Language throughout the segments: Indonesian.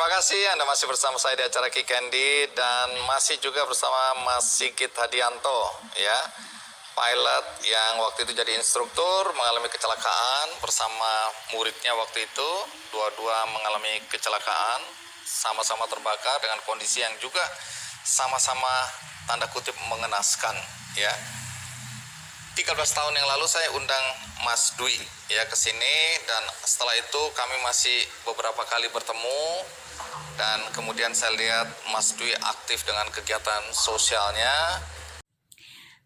terima kasih Anda masih bersama saya di acara Kick Candy dan masih juga bersama Mas Sigit Hadianto ya. Pilot yang waktu itu jadi instruktur mengalami kecelakaan bersama muridnya waktu itu. Dua-dua mengalami kecelakaan, sama-sama terbakar dengan kondisi yang juga sama-sama tanda kutip mengenaskan ya. 13 tahun yang lalu saya undang Mas Dwi ya ke sini dan setelah itu kami masih beberapa kali bertemu dan kemudian saya lihat Mas Dwi aktif dengan kegiatan sosialnya.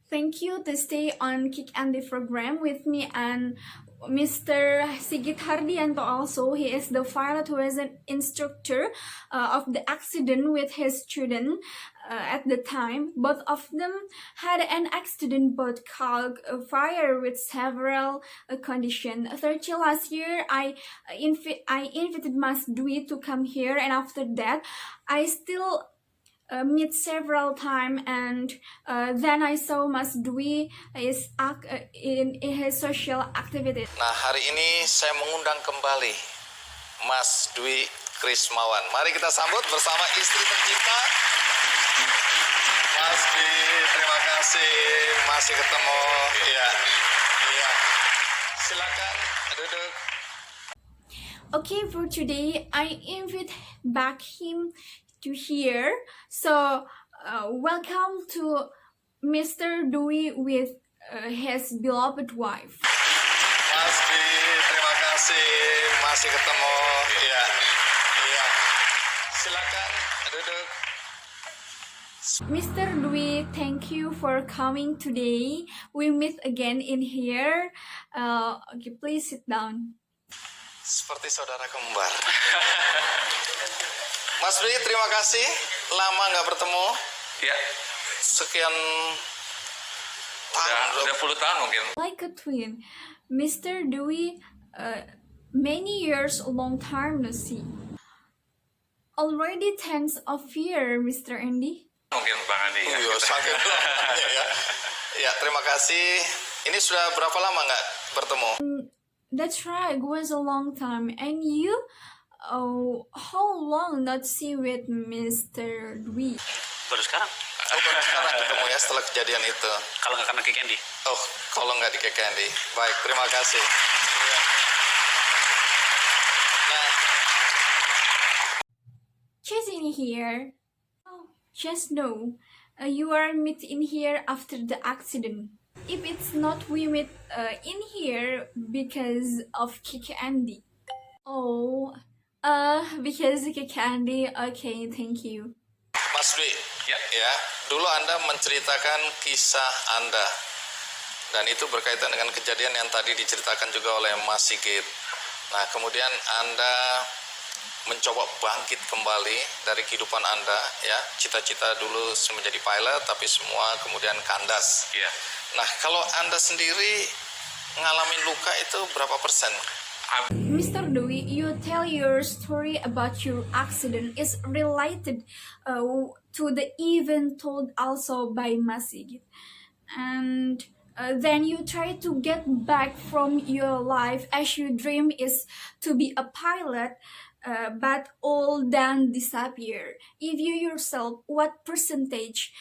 Thank you to stay on Kick Andy program with me and Mr. Sigit Hardianto also. He is the pilot who is an instructor of the accident with his student at the time. Both of them had an accident both called fire with several conditions. 30 last year, I invited Mas Dwi to come here, and after that, I still meet several times, and then I saw Mas Dwi is in his social activities. Nah, hari ini saya mengundang kembali Mas Dwi Krismawan. Mari kita sambut bersama istri tercinta. Mas Dwi, terima kasih masih ketemu. Iya. Iya. Silakan duduk. Okay, for today I invite back him to here. So welcome to Mr. Dwi with his beloved wife. Mas Dwi, terima kasih masih ketemu. Iya. Iya. Silakan duduk. Mr. Dwi, thank you for coming today. We meet again in here. Okay, please sit down. Seperti saudara kembar. Mas Dwi, terima kasih. Lama nggak bertemu. Ya, Sekian tahun. udah puluh tahun mungkin. Like a twin, Mr. Dwi, many years, a long time no see. Already tens of years, Mr. Andy. Mungkin Bang Andi. Oh, iya, saking lamanya ya. Ya, terima kasih. Ini sudah berapa lama nggak bertemu? That's right, it was a long time. And you, how long not see with Mr. Dwi? Baru sekarang. Oh, baru sekarang ketemu ya setelah kejadian itu. Kalau nggak karena Kick Andy. Oh, kalau nggak di Candy. Baik, terima kasih. Iya. Nah, Just in here. Oh, just know, you are meet in here after the accident. If it's not we meet in here because of Kick Andy. Oh, because Kick Andy. Okay, thank you. Mas Dwi, Ya. dulu Anda menceritakan kisah Anda dan itu berkaitan dengan kejadian yang tadi diceritakan juga oleh Mas Sigit. Nah, kemudian Anda mencoba bangkit kembali dari kehidupan Anda, ya, cita-cita dulu menjadi pilot, tapi semua kemudian kandas. Iya. Nah, kalau Anda sendiri ngalamin luka itu berapa persen? Mr. Dwi, you tell your story about your accident is related to the event told also by Mas Sigit. And then you try to get back from your life as your dream is to be a pilot, but all then disappear. If you yourself, what percentage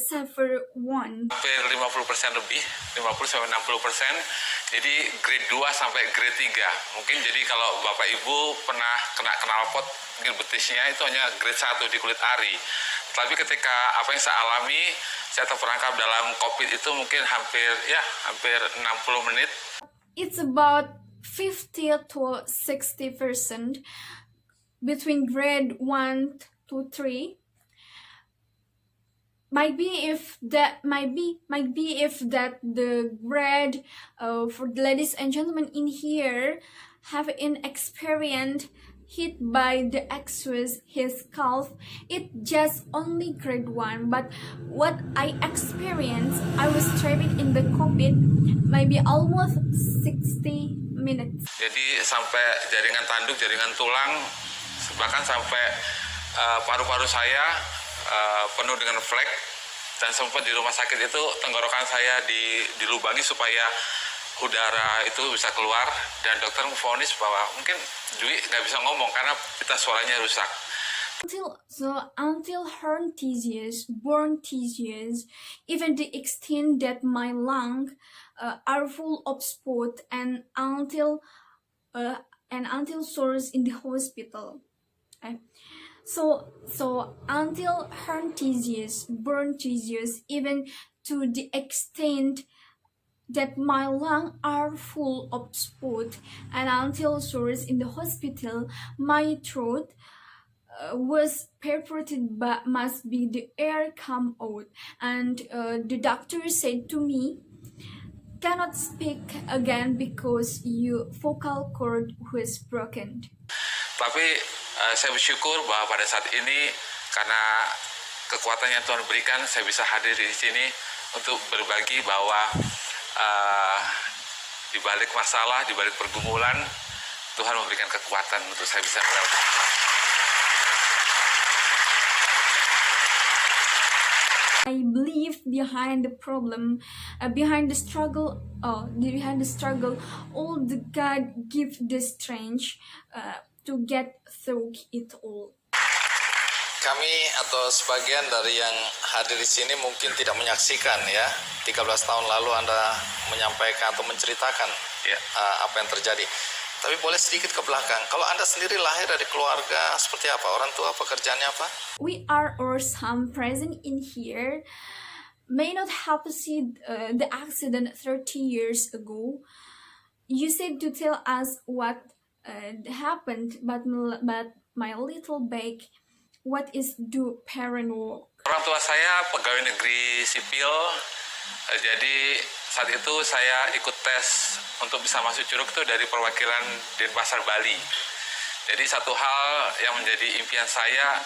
suffer one? Hampir 50% lebih, 50-60%. Jadi grade 2 sampai grade 3. Mungkin jadi kalau Bapak Ibu pernah kena knalpot mungkin betisnya itu hanya grade 1 di kulit ari. Tapi ketika apa yang saya alami, saya terperangkap dalam COVID itu mungkin hampir 60 menit. It's about 50 to 60% between grade 1 to 3. Might be if that the grade for the ladies and gentlemen in here have an experience hit by the exos his calf. It just only grade 1, but what I experienced, I was trapped in the COVID maybe almost 60 minutes. Jadi sampai jaringan tanduk, jaringan tulang, bahkan sampai paru-paru saya penuh dengan flek, dan sempat di rumah sakit itu tenggorokan saya dilubangi supaya udara itu bisa keluar, dan dokter memvonis bahwa mungkin Dwi nggak bisa ngomong karena pita suaranya rusak. Until her Theseus, born Theseus, even the extent that my lungs are full of spot, and until source in the hospital. Okay. So until her Theseus, born Theseus, even to the extent that my lungs are full of spot, and until source in the hospital, my throat was perforated, but must be the air come out, and the doctor said to me, cannot speak again because your vocal cord was broken. Tapi saya bersyukur bahwa pada saat ini karena kekuatan yang Tuhan berikan, saya bisa hadir di sini untuk berbagi bahwa di balik masalah, di balik pergumulan, Tuhan memberikan kekuatan untuk saya bisa melewati. I believe behind the problem, behind the struggle, all the God give the strength to get through it all. Kami atau sebagian dari yang hadir di sini mungkin tidak menyaksikan ya. 13 tahun lalu Anda menyampaikan atau menceritakan apa yang terjadi. Tapi boleh sedikit ke belakang. Kalau Anda sendiri lahir dari keluarga seperti apa? Orang tua pekerjaannya apa? We are or some present in here may not have seen the accident 30 years ago. You said to tell us what happened, but my little bag, what is do parent work? Orang tua saya pegawai negeri sipil, jadi saat itu saya ikut tes untuk bisa masuk Curug itu dari perwakilan Denpasar Bali. Jadi satu hal yang menjadi impian saya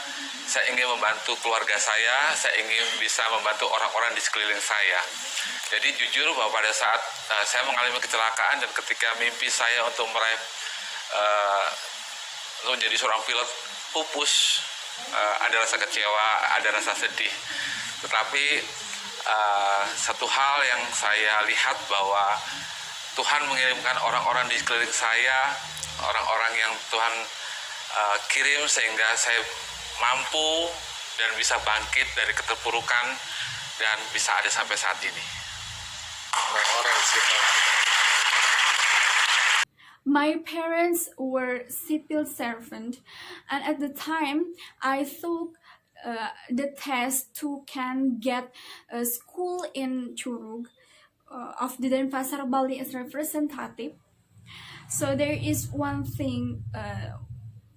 ingin membantu keluarga saya ingin bisa membantu orang-orang di sekeliling saya. Jadi jujur bahwa pada saat saya mengalami kecelakaan dan ketika mimpi saya untuk meraih untuk menjadi seorang pilot pupus, ada rasa kecewa, ada rasa sedih. Tetapi satu hal yang saya lihat bahwa Tuhan mengirimkan orang-orang di sekeliling saya, orang-orang yang Tuhan kirim sehingga saya mampu dan bisa bangkit dari keterpurukan dan bisa ada sampai saat ini. My parents were civil servant, and at the time I took the test to can get a school in Curug of the Denpasar Bali as representative. So there is one thing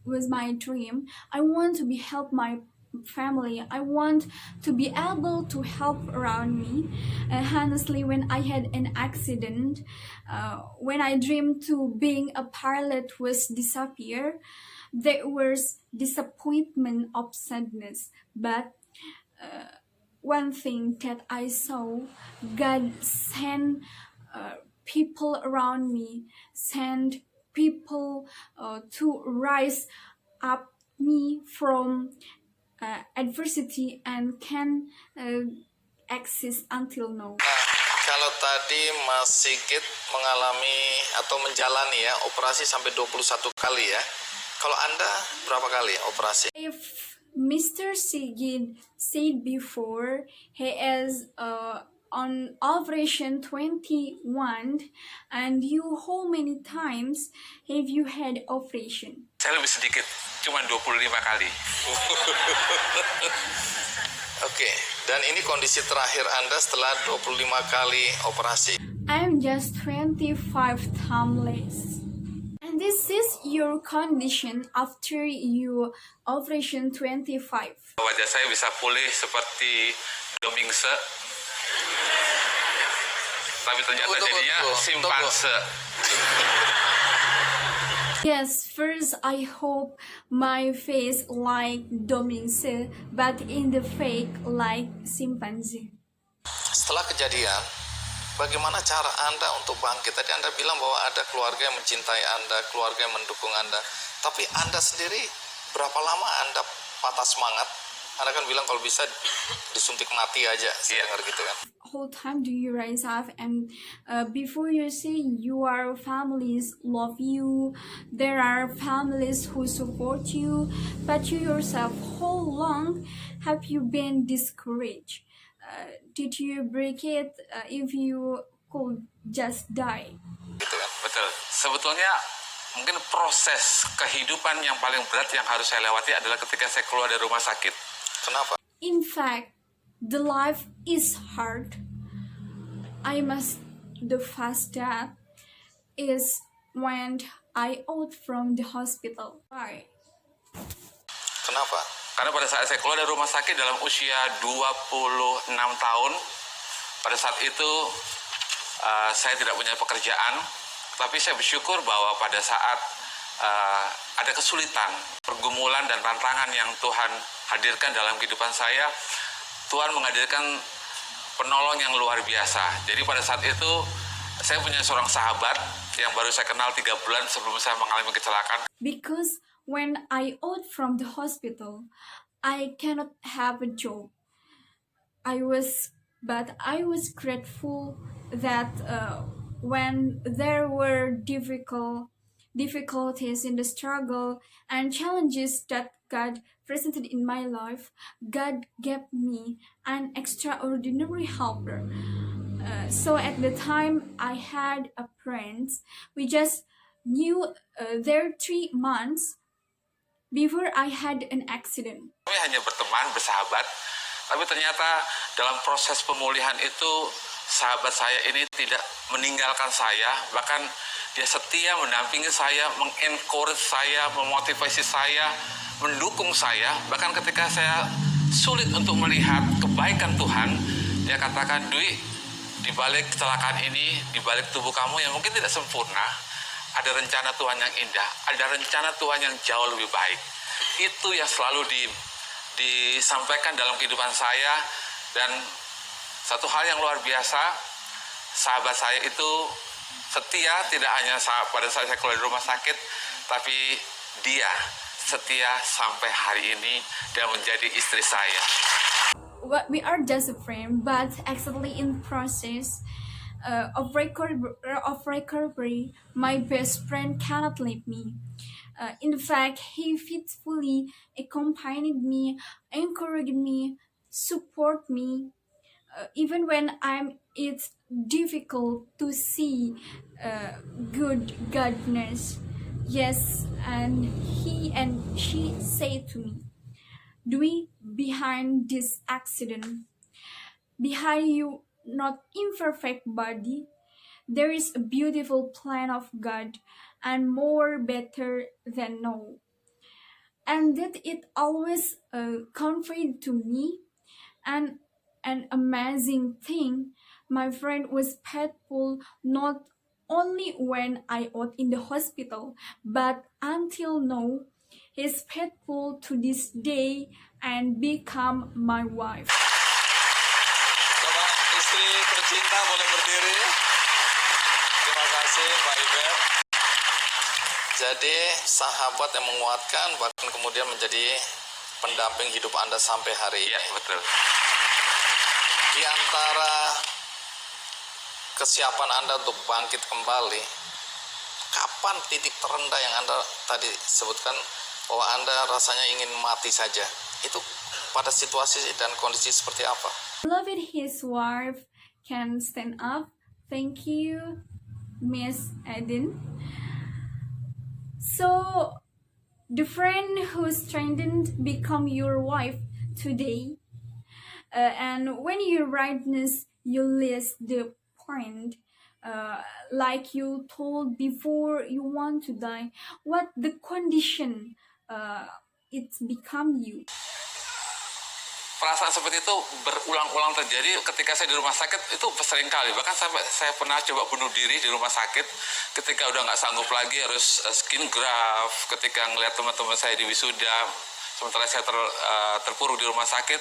was my dream. I want to be help my family. I want to be able to help around me. Honestly, when I had an accident, when I dreamed to being a pilot was disappear, there was disappointment of sadness. But one thing that I saw, God sent people around me, sent people to rise up me from adversity and can exist until now. Kalau tadi Mas Sigit mengalami atau menjalani ya operasi sampai 21 kali ya. Kalau Anda berapa kali operasi? If Mr. Sigit said before, he is on operation 21, and you how many times have you had operation? Saya lebih sedikit, cuma 25 kali. Oke, dan ini kondisi terakhir Anda setelah 25 kali operasi. I'm just 25 times less. And this is your condition after your operation 25. Wajah saya bisa pulih seperti Domingse, tapi ternyata jadinya simpanse. Yes, first I hope my face like Domingse, but in the fake like chimpanzee. Setelah kejadian, bagaimana cara Anda untuk bangkit? Tadi Anda bilang bahwa ada keluarga yang mencintai Anda, keluarga yang mendukung Anda. Tapi Anda sendiri, berapa lama Anda patah semangat Anda kan bilang kalau bisa disuntik mati aja, saya dengar gitu kan. Whole time do you rise up and before you say your families love you, there are families who support you, but you yourself, how long have you been discouraged? Did you break it if you could just die? Gitu kan. Betul. Sebetulnya mungkin proses kehidupan yang paling berat yang harus saya lewati adalah ketika saya keluar dari rumah sakit. Kenapa? In fact, the life is hard. The first death is when I out from the hospital. Why? Kenapa? Karena pada saat saya keluar dari rumah sakit dalam usia 26 tahun, pada saat itu saya tidak punya pekerjaan, tapi saya bersyukur bahwa pada saat ada kesulitan, pergumulan dan tantangan yang Tuhan hadirkan dalam kehidupan saya, Tuhan menghadirkan penolong yang luar biasa. Jadi pada saat itu saya punya seorang sahabat yang baru saya kenal 3 bulan sebelum saya mengalami kecelakaan. Because when I out from the hospital, I cannot have a job. But I was grateful that when there were difficulties in the struggle and challenges that God presented in my life, God gave me an extraordinary helper. So at the time I had a friend, we just knew there 3 months before I had an accident. Kami hanya berteman, bersahabat, tapi ternyata dalam proses pemulihan itu sahabat saya ini tidak meninggalkan saya, bahkan dia setia mendampingi saya, mengencourage saya, memotivasi saya, mendukung saya. Bahkan ketika saya sulit untuk melihat kebaikan Tuhan, dia katakan, Dwi, di balik kecelakaan ini, di balik tubuh kamu yang mungkin tidak sempurna, ada rencana Tuhan yang indah, ada rencana Tuhan yang jauh lebih baik. Itu yang selalu disampaikan dalam kehidupan saya. Dan satu hal yang luar biasa, sahabat saya itu setia tidak hanya pada saat saya keluar dari rumah sakit, tapi dia setia sampai hari ini dan menjadi istri saya. We are just a friend, but actually in process of recovery, my best friend cannot leave me. In fact, he faithfully accompanied me, encouraged me, support me, even when it's difficult to see good goodness. Yes, and he and she said to me, Dwi, behind this accident, behind you not imperfect body, there is a beautiful plan of God and more better than no. And that it always comforted to me. And an amazing thing, my friend was faithful not only when I was in the hospital, but until now, he's faithful to this day and become my wife. Coba istri tercinta boleh berdiri. Terima kasih Mbak Iber. Jadi sahabat yang menguatkan bahkan kemudian menjadi pendamping hidup Anda sampai hari ini. Iya, betul. Di antara kesiapan Anda untuk bangkit kembali, kapan titik terendah yang Anda tadi sebutkan bahwa Anda rasanya ingin mati saja? Itu pada situasi dan kondisi seperti apa? Beloved, his wife can stand up. Thank you, Miss Eden. So, the friend who strengthened become your wife today. And when you rightness, you list the point, like you told before you want to die, what the condition it's become you. Perasaan seperti itu berulang-ulang terjadi ketika saya di rumah sakit, itu sering kali. Bahkan sampai saya pernah coba bunuh diri di rumah sakit ketika udah nggak sanggup lagi harus skin graft, ketika ngeliat teman-teman saya di wisuda, sementara saya terpuruk di rumah sakit,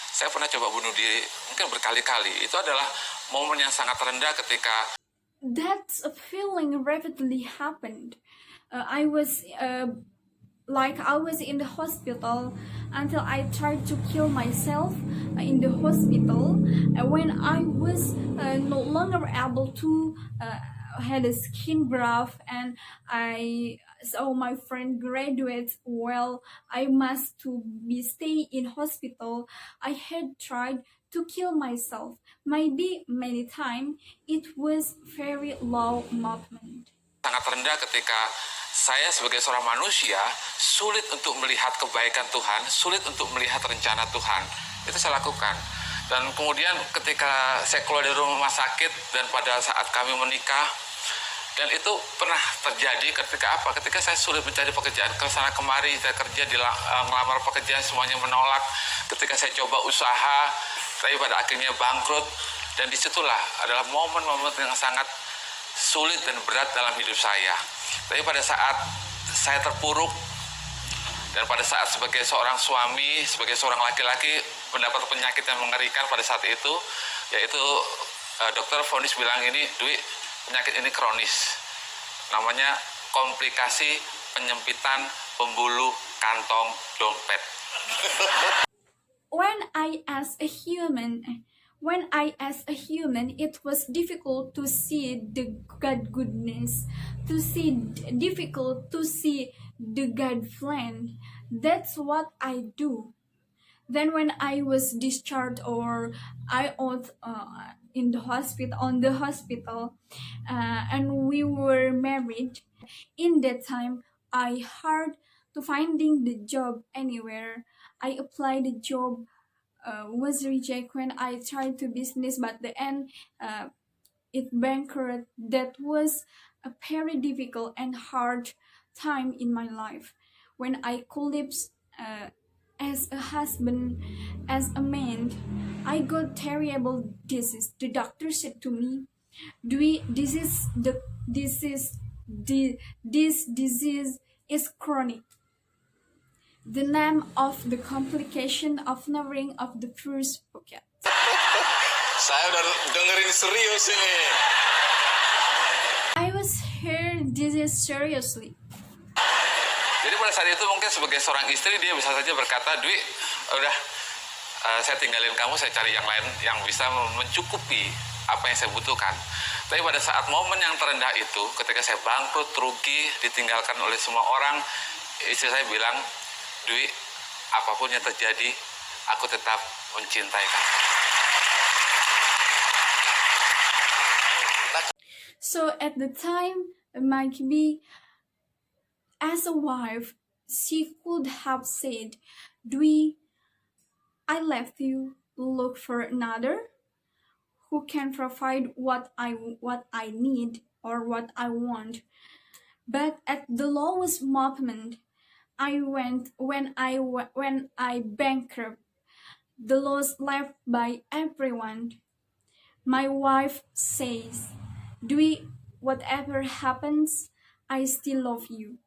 saya pernah coba bunuh diri mungkin berkali-kali. Itu adalah momen yang sangat rendah ketika That's a feeling rapidly happened. I was in the hospital. until I tried to kill myself in the hospital when I was no longer able to had a skin graft, and I saw my friend graduate well. I must to be stay in hospital. I had tried to kill myself maybe many times. It was very low movement. Sangat rendah ketika saya sebagai seorang manusia sulit untuk melihat kebaikan Tuhan, sulit untuk melihat rencana Tuhan. Itu saya lakukan. Dan kemudian ketika saya keluar dari rumah sakit dan pada saat kami menikah, dan itu pernah terjadi ketika apa? Ketika saya sulit mencari pekerjaan, ke sana kemari saya kerja di ngelamar pekerjaan semuanya menolak. Ketika saya coba usaha, tapi pada akhirnya bangkrut. Dan disitulah adalah momen-momen yang sangat sulit dan berat dalam hidup saya. Tapi pada saat saya terpuruk, dan pada saat sebagai seorang suami, sebagai seorang laki-laki mendapat penyakit yang mengerikan pada saat itu, yaitu dokter vonis bilang ini, Dwi, penyakit ini kronis. Namanya komplikasi penyempitan pembuluh kantong dompet. When I as a human, it was difficult to see the God goodness, difficult to see the God plan. That's what I do. Then when I was discharged or I was in the hospital, and we were married. In that time, I hard to finding the job anywhere. I applied the job, was rejected when I tried to business, but the end it bankrupt. That was a very difficult and hard time in my life when I collapsed as a husband, as a man. I got terrible disease. The doctor said to me, this disease is chronic. The name of the complication of narrowing of the first pocket. Saya udah dengerin serius ini. I was heard this is seriously. Jadi pada saat itu mungkin sebagai seorang istri dia bisa saja berkata, Dwi, udah saya tinggalin kamu, saya cari yang lain yang bisa mencukupi apa yang saya butuhkan. Tapi pada saat momen yang terendah itu, ketika saya bangkrut, rugi, ditinggalkan oleh semua orang, istri saya bilang, Dwi, apapun yang terjadi, aku tetap mencintai kamu. So at the time, maybe as a wife, she could have said, Dwi, I left you, look for another who can provide what I need or what I want. But at the lowest moment, when I bankrupt, the loss left by everyone. My wife says, Dwi, whatever happens, I still love you.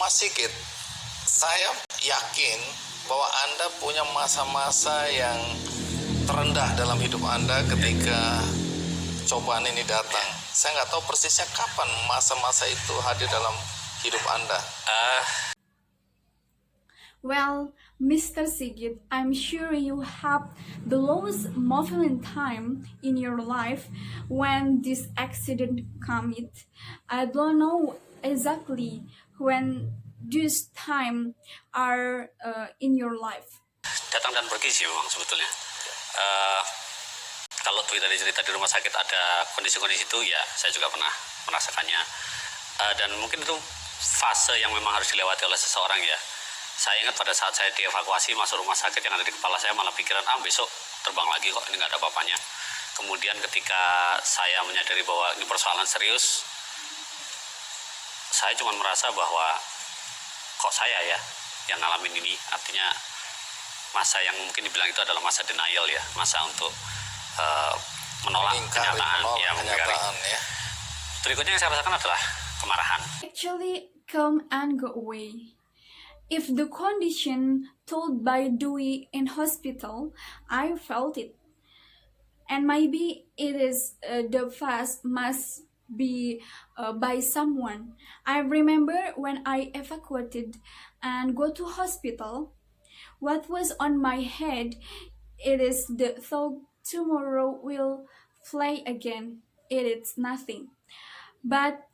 Mas Sigit, saya yakin bahwa Anda punya masa-masa yang terendah dalam hidup Anda ketika cobaan ini datang. Saya nggak tahu persisnya kapan masa-masa itu hadir dalam hidup Anda. Well, Mr. Sigit, I'm sure you have the lowest moment time in your life when this accident comes. I don't know exactly when this time are in your life. Datang dan pergi sih memang sebetulnya. Kalau Dwi tadi cerita di rumah sakit ada kondisi-kondisi itu, ya saya juga pernah merasakannya. Dan mungkin itu fase yang memang harus dilewati oleh seseorang ya. Saya ingat pada saat saya dievakuasi masuk rumah sakit, yang ada di kepala saya malah pikiran, besok terbang lagi kok, ini nggak ada apa-apanya. Kemudian ketika saya menyadari bahwa ini persoalan serius, saya cuma merasa bahwa kok saya ya yang ngalamin ini. Artinya masa yang mungkin dibilang itu adalah masa denial ya, masa untuk menolak kenyataan. Ya. Berikutnya yang saya rasakan adalah kemarahan. Actually, come and go away. If the condition told by Dewey in hospital, I felt it. And maybe it is the fast must be by someone. I remember when I evacuated and go to hospital, What was on my head, it is the thought tomorrow will fly again. It is nothing. But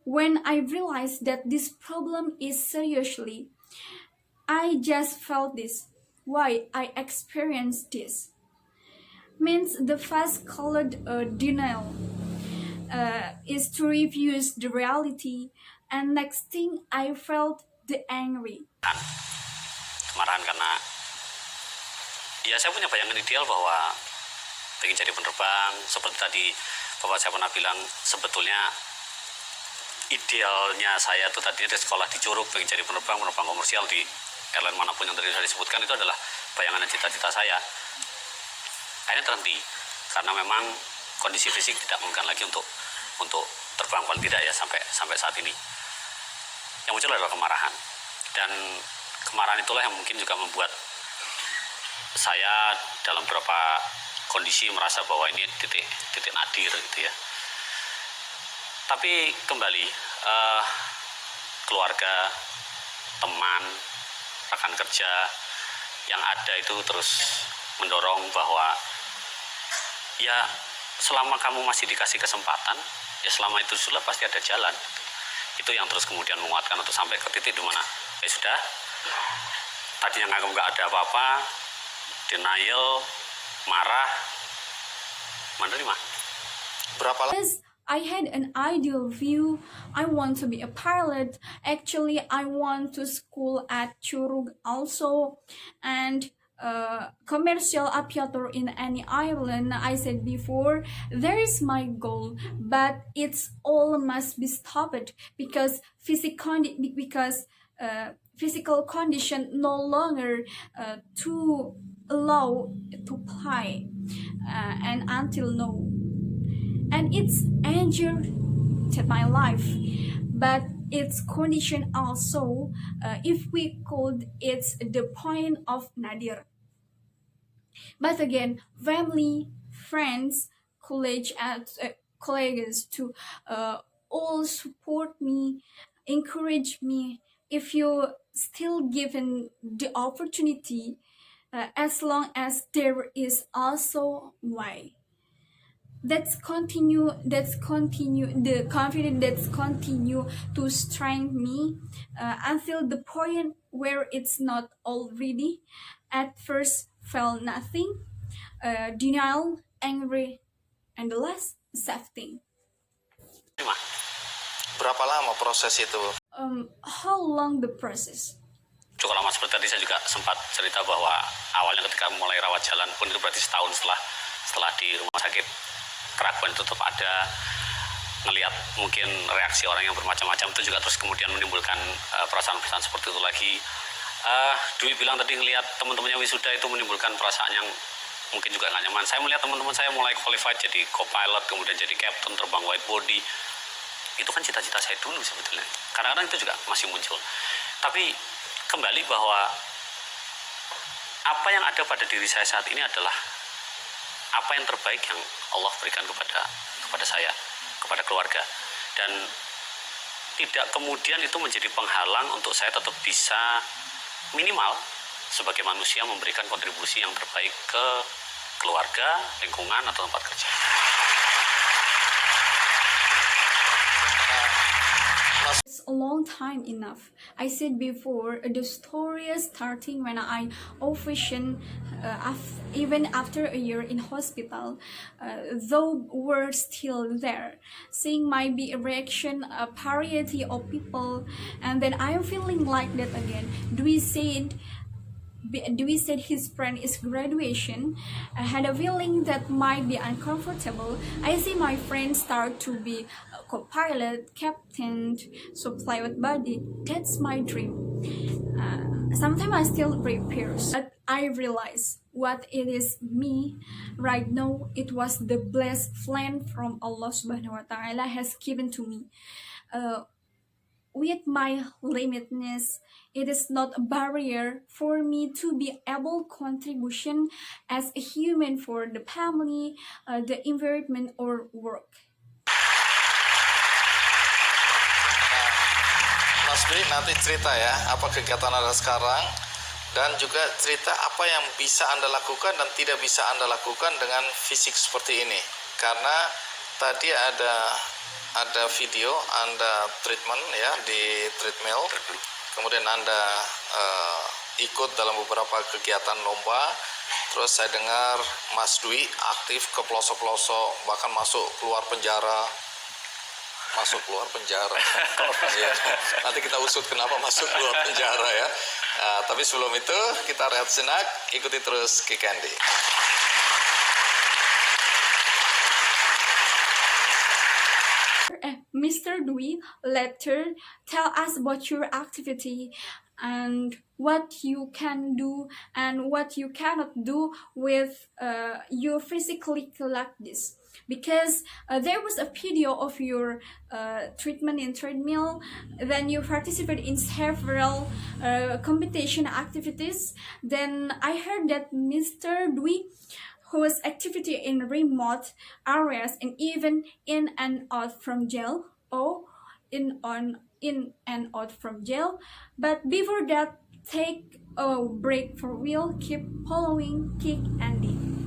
when I realized that this problem is seriously, I just felt this. Why I experienced this means the fast colored denial is to refuse the reality, and next thing I felt the angry. Kemarahan karena ya saya punya bayangan ideal bahwa pengen jadi penerbang. Seperti tadi Bapak saya pernah bilang, sebetulnya idealnya saya tuh tadi di sekolah di Curug pengen jadi penerbang komersial di airline manapun yang tadi sudah disebutkan. Itu adalah bayangan dan cita-cita saya. Akhirnya terhenti karena memang kondisi fisik tidak mungkin lagi untuk terbang, paling tidak ya sampai saat ini. Yang muncul adalah kemarahan, dan kemarahan itulah yang mungkin juga membuat saya dalam beberapa kondisi merasa bahwa ini titik nadir gitu ya. Tapi kembali keluarga, teman, rekan kerja yang ada itu terus mendorong bahwa ya selama kamu masih dikasih kesempatan, ya selama itu sudah pasti ada jalan. Itu yang terus kemudian menguatkan untuk sampai ke titik di mana ya sudah, tadinya nganggap nggak ada apa-apa, denial, marah, menerima. Berapa lama? Yes, I had an ideal view. I want to be a pilot. Actually, I want to school at Curug also, and commercial aviator in any island. I said before, there is my goal, but it's all must be stopped because physical condition no longer to allow to fly, and until now, and it's injured my life, but its condition also, if we could, it's the point of nadir. But again, family, friends, colleagues to all support me, encourage me. If you still given the opportunity, as long as there is also way. That's continue the confidence that's continue to strengthen me until the point where it's not already. At first felt nothing, denial, angry, and the last accepting. Berapa lama proses itu? How long the process? Cukup lama. Seperti tadi saya juga sempat cerita bahwa awalnya ketika mulai rawat jalan pun itu berarti setahun setelah di rumah sakit, keraguan itu tetap ada, ngelihat mungkin reaksi orang yang bermacam-macam itu juga terus kemudian menimbulkan perasaan-perasaan seperti itu lagi. Dwi bilang tadi ngelihat teman-temannya wisuda itu menimbulkan perasaan yang mungkin juga nggak nyaman. Saya melihat teman-teman saya mulai qualified jadi co-pilot, kemudian jadi captain, terbang wide body. Itu kan cita-cita saya dulu sebetulnya. Kadang-kadang itu juga masih muncul. Tapi kembali bahwa apa yang ada pada diri saya saat ini adalah apa yang terbaik yang Allah berikan kepada saya, kepada keluarga, dan tidak kemudian itu menjadi penghalang untuk saya tetap bisa minimal sebagai manusia memberikan kontribusi yang terbaik ke keluarga, lingkungan, atau tempat kerja. It's a long time enough. I said before, the story is starting when I auditioned, even after a year in hospital, though we're still there. Seeing my reaction, a variety of people, and then I'm feeling like that again. Dwi said his friend is graduation. I had a feeling that might be uncomfortable. I see my friends start to be co-pilot, captain, so fly with body. That's my dream. Sometimes I still prepare, but I realize what it is me right now. It was the blessed plan from Allah Subhanahu Wa Taala has given to me. With my limitedness, it is not a barrier for me to be able contribution as a human for the family, the environment, or work. Mas Dwi nanti cerita ya apa kegiatan Anda sekarang, dan juga cerita apa yang bisa Anda lakukan dan tidak bisa Anda lakukan dengan fisik seperti ini. Karena tadi ada video Anda treatment ya di treadmill, kemudian Anda ikut dalam beberapa kegiatan lomba. Terus saya dengar Mas Dwi aktif ke pelosok-pelosok, bahkan masuk keluar penjara. Ya, nanti kita usut kenapa masuk keluar penjara ya. Tapi sebelum itu kita rehat sejenak, ikuti terus Kick Andy. Mr. Dwi, later tell us about your activity and what you can do and what you cannot do with you physically like this. Because there was a video of your treatment in treadmill, then you participated in several competition activities. Then I heard that Mr. Dwi, whose activity in remote areas and even in and out from jail, or in and out from jail. But before that, take a break for real. Keep following Kick Andy.